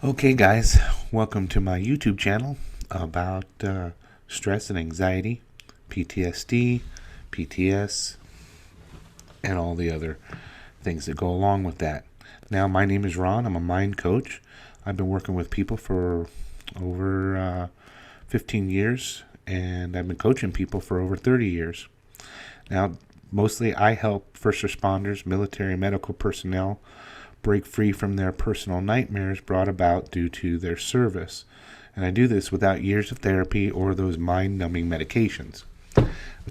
Okay, guys, welcome to my YouTube channel about stress and anxiety, PTSD, PTS, and all the other things that go along with that. Now, my name is Ron. I'm a mind coach. I've been working with people for over 15 years, and I've been coaching people for over 30 years. Now, mostly I help first responders, military, medical personnel break free from their personal nightmares brought about due to their service. And I do this without years of therapy or those mind-numbing medications.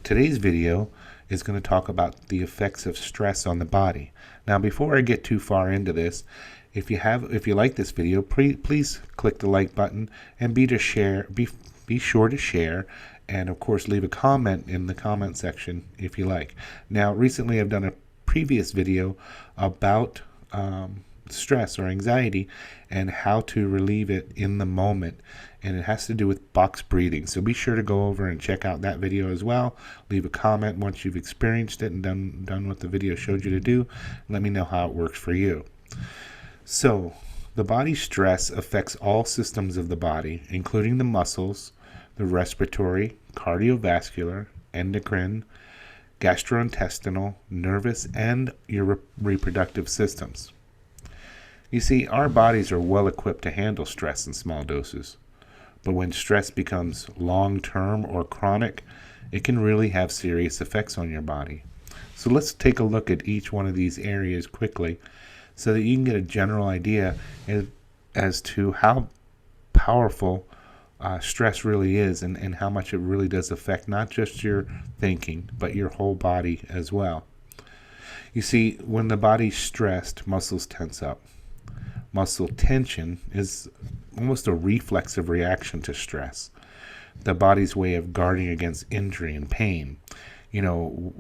Today's video is going to talk about the effects of stress on the body. Now, before I get too far into this, if you like this video, please click the like button and be sure to share, and of course leave a comment in the comment section if you like. Now, recently I've done a previous video about stress or anxiety and how to relieve it in the moment, and it has to do with box breathing. So be sure to go over and check out that video as well. Leave a comment once you've experienced it and done what the video showed you to do. Let me know how it works for you. So the body's stress affects all systems of the body, including the muscles, the respiratory, cardiovascular, endocrine, gastrointestinal, nervous, and your reproductive systems. You see, our bodies are well equipped to handle stress in small doses, but when stress becomes long-term or chronic, it can really have serious effects on your body. So let's take a look at each one of these areas quickly so that you can get a general idea as to how powerful stress really is, and how much it really does affect not just your thinking but your whole body as well. You see, when the body's stressed, muscles tense up. Muscle tension is almost a reflexive reaction to stress, the body's way of guarding against injury and pain. You know,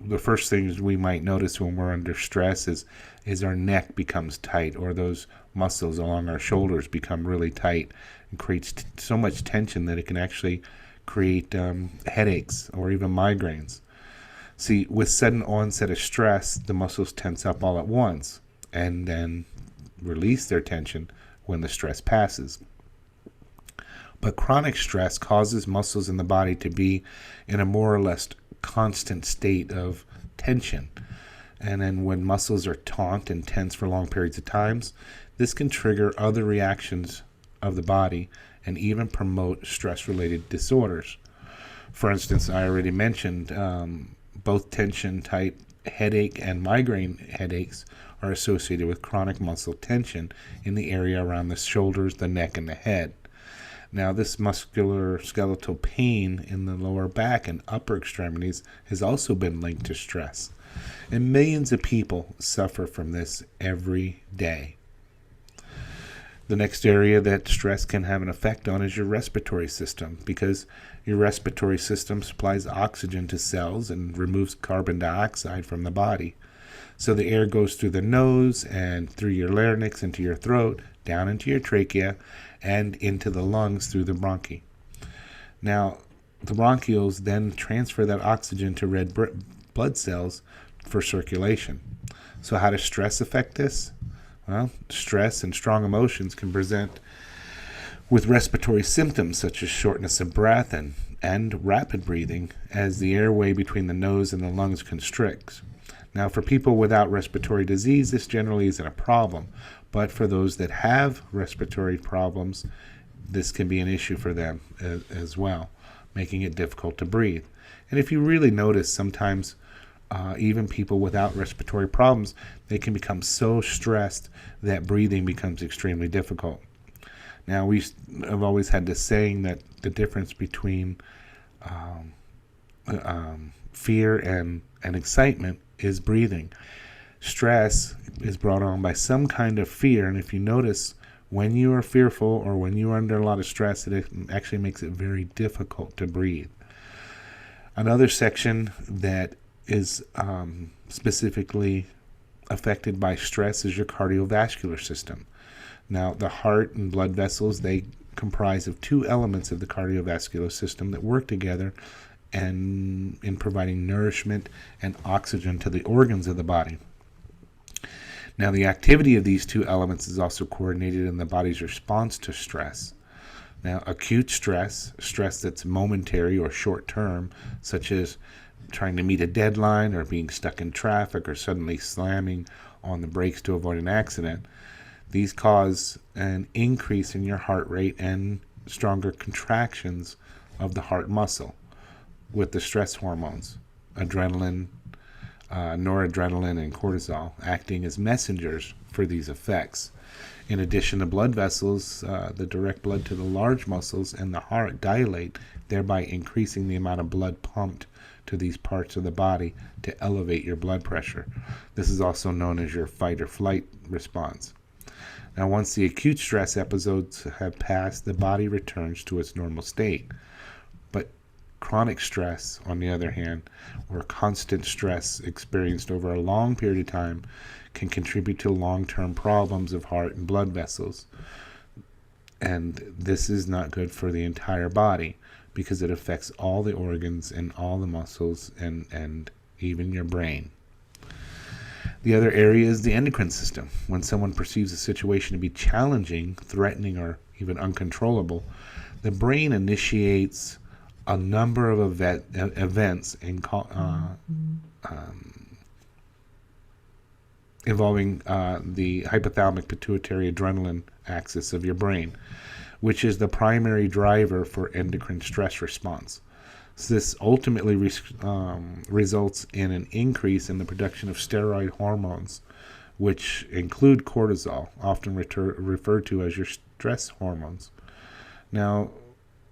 the first things we might notice when we're under stress is our neck becomes tight, or those muscles along our shoulders become really tight and creates so much tension that it can actually create headaches or even migraines. See, with sudden onset of stress, the muscles tense up all at once and then release their tension when the stress passes. But chronic stress causes muscles in the body to be in a more or less constant state of tension. And then when muscles are taut and tense for long periods of times, this can trigger other reactions of the body and even promote stress-related disorders. For instance, I already mentioned both tension-type headache and migraine headaches are associated with chronic muscle tension in the area around the shoulders, the neck, and the head. Now, this muscular skeletal pain in the lower back and upper extremities has also been linked to stress, and millions of people suffer from this every day. The next area that stress can have an effect on is your respiratory system, because your respiratory system supplies oxygen to cells and removes carbon dioxide from the body. So the air goes through the nose and through your larynx into your throat, down into your trachea, and into the lungs through the bronchi. Now, the bronchioles then transfer that oxygen to red blood cells for circulation. So how does stress affect this? Well, stress and strong emotions can present with respiratory symptoms such as shortness of breath and rapid breathing as the airway between the nose and the lungs constricts. Now, for people without respiratory disease, this generally isn't a problem, but for those that have respiratory problems, this can be an issue for them as well, making it difficult to breathe. And if you really notice, sometimes even people without respiratory problems, they can become so stressed that breathing becomes extremely difficult. Now, we have always had this saying that the difference between fear and excitement is breathing. Stress is brought on by some kind of fear, and if you notice, when you are fearful or when you are under a lot of stress, it actually makes it very difficult to breathe. Another section that is specifically affected by stress is your cardiovascular system. Now, the heart and blood vessels, they comprise of two elements of the cardiovascular system that work together and in providing nourishment and oxygen to the organs of the body. Now, the activity of these two elements is also coordinated in the body's response to stress. Now, acute stress that's momentary or short term, such as trying to meet a deadline or being stuck in traffic or suddenly slamming on the brakes to avoid an accident, these cause an increase in your heart rate and stronger contractions of the heart muscle with the stress hormones, adrenaline, noradrenaline, and cortisol, acting as messengers for these effects. In addition, the blood vessels, the direct blood to the large muscles and the heart dilate, thereby increasing the amount of blood pumped to these parts of the body to elevate your blood pressure. This is also known as your fight or flight response. Now, once the acute stress episodes have passed, the body returns to its normal state. But chronic stress, on the other hand, or constant stress experienced over a long period of time, can contribute to long-term problems of heart and blood vessels. And this is not good for the entire body because it affects all the organs and all the muscles and even your brain. The other area is the endocrine system. When someone perceives a situation to be challenging, threatening, or even uncontrollable, the brain initiates a number of events involving the hypothalamic pituitary adrenaline axis of your brain, which is the primary driver for endocrine stress response. So this ultimately results in an increase in the production of steroid hormones, which include cortisol, often referred to as your stress hormones. Now,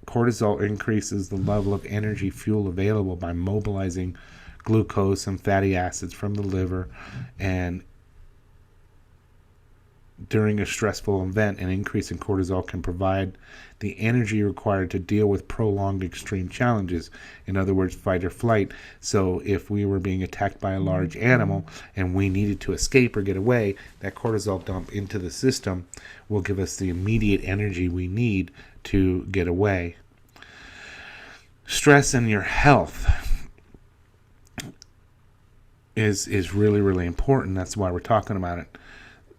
cortisol increases the level of energy fuel available by mobilizing glucose and fatty acids from the liver, and during a stressful event, an increase in cortisol can provide the energy required to deal with prolonged extreme challenges. In other words, fight or flight. So if we were being attacked by a large animal and we needed to escape or get away, that cortisol dump into the system will give us the immediate energy we need to get away. Stress in your health is really, really important. That's why we're talking about it.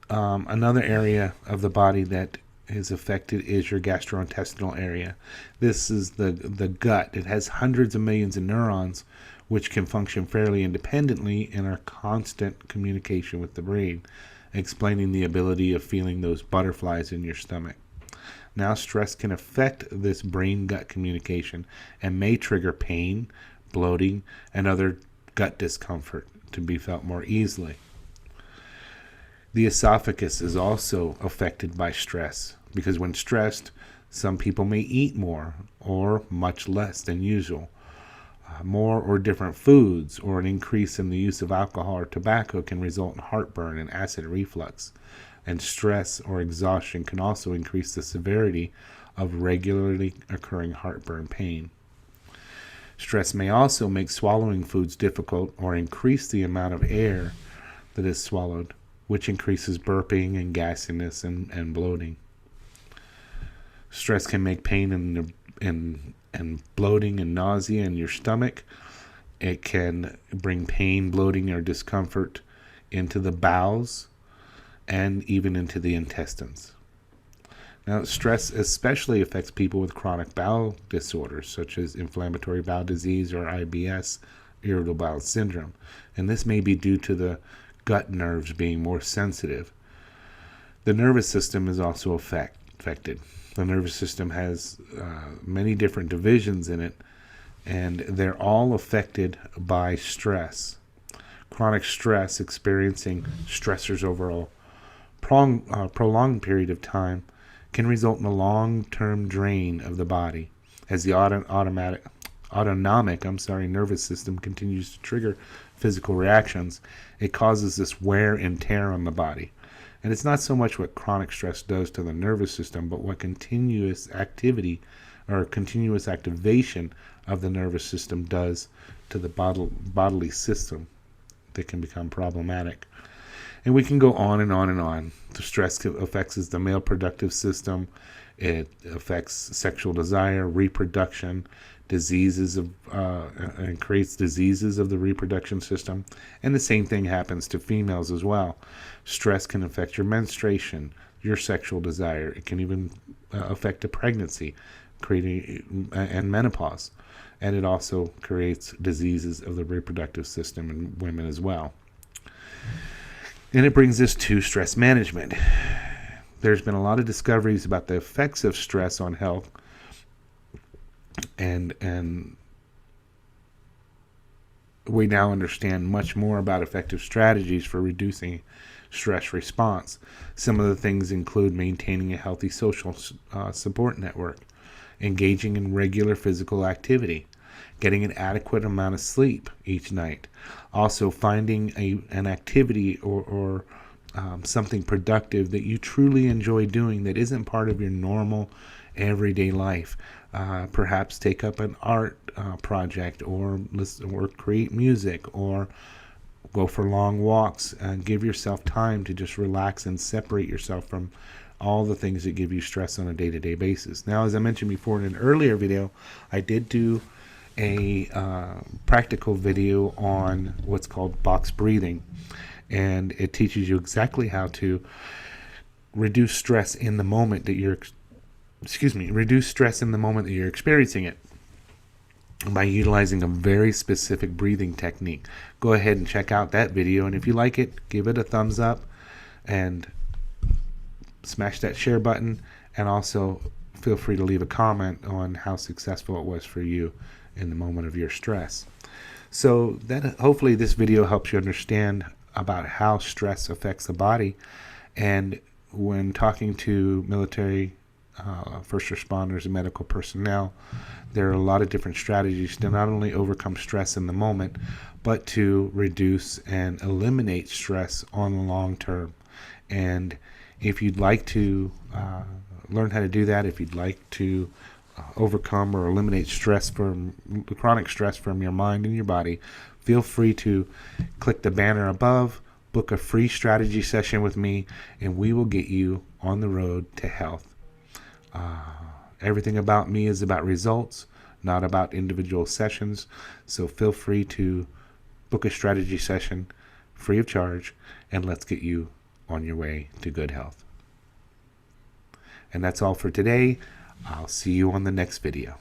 Another area of the body that is affected is your gastrointestinal area. This is the gut. It has hundreds of millions of neurons which can function fairly independently and are constant communication with the brain, explaining the ability of feeling those butterflies in your stomach. Now, stress can affect this brain-gut communication and may trigger pain, bloating, and other gut discomfort to be felt more easily. The esophagus is also affected by stress because when stressed, some people may eat more or much less than usual. More or different foods or an increase in the use of alcohol or tobacco can result in heartburn and acid reflux. And stress or exhaustion can also increase the severity of regularly occurring heartburn pain. Stress may also make swallowing foods difficult or increase the amount of air that is swallowed, which increases burping and gasiness and bloating. Stress can make pain and bloating and nausea in your stomach. It can bring pain, bloating, or discomfort into the bowels and even into the intestines. Now, stress especially affects people with chronic bowel disorders such as inflammatory bowel disease or IBS, irritable bowel syndrome. And this may be due to the gut nerves being more sensitive. The nervous system is also affected. The nervous system has many different divisions in it, and they're all affected by stress. Chronic stress, experiencing stressors over a prolonged period of time, can result in a long-term drain of the body as the autonomic nervous system continues to trigger physical reactions. It causes this wear and tear on the body. And it's not so much what chronic stress does to the nervous system, but what continuous activity or continuous activation of the nervous system does to the bodily system that can become problematic. And we can go on and on and on. The stress affects the male productive system. It affects sexual desire, reproduction, diseases of and creates diseases of the reproduction system. And the same thing happens to females as well. Stress can affect your menstruation, your sexual desire. It can even affect a pregnancy, creating and menopause. And it also creates diseases of the reproductive system in women as well. And it brings us to stress management. There's been a lot of discoveries about the effects of stress on health, and we now understand much more about effective strategies for reducing stress response. Some of the things include maintaining a healthy social support network, engaging in regular physical activity, getting an adequate amount of sleep each night, also finding an activity or something productive that you truly enjoy doing that isn't part of your normal everyday life. Perhaps take up an art project, or listen, or create music, or go for long walks. Give yourself time to just relax and separate yourself from all the things that give you stress on a day-to-day basis. Now, as I mentioned before in an earlier video, I did do a practical video on what's called box breathing, and it teaches you exactly how to reduce stress in the moment that you're experiencing it by utilizing a very specific breathing technique. Go ahead and check out that video, and if you like it, give it a thumbs up and smash that share button, and also feel free to leave a comment on how successful it was for you in the moment of your stress. So that hopefully this video helps you understand about how stress affects the body. And when talking to military, first responders, and medical personnel, there are a lot of different strategies to not only overcome stress in the moment, but to reduce and eliminate stress on the long term. And if you'd like to learn how to do that, if you'd like to overcome or eliminate chronic stress from your mind and your body, feel free to click the banner above, book a free strategy session with me, and we will get you on the road to health. Everything about me is about results, not about individual sessions. So feel free to book a strategy session free of charge, and let's get you on your way to good health. And that's all for today. I'll see you on the next video.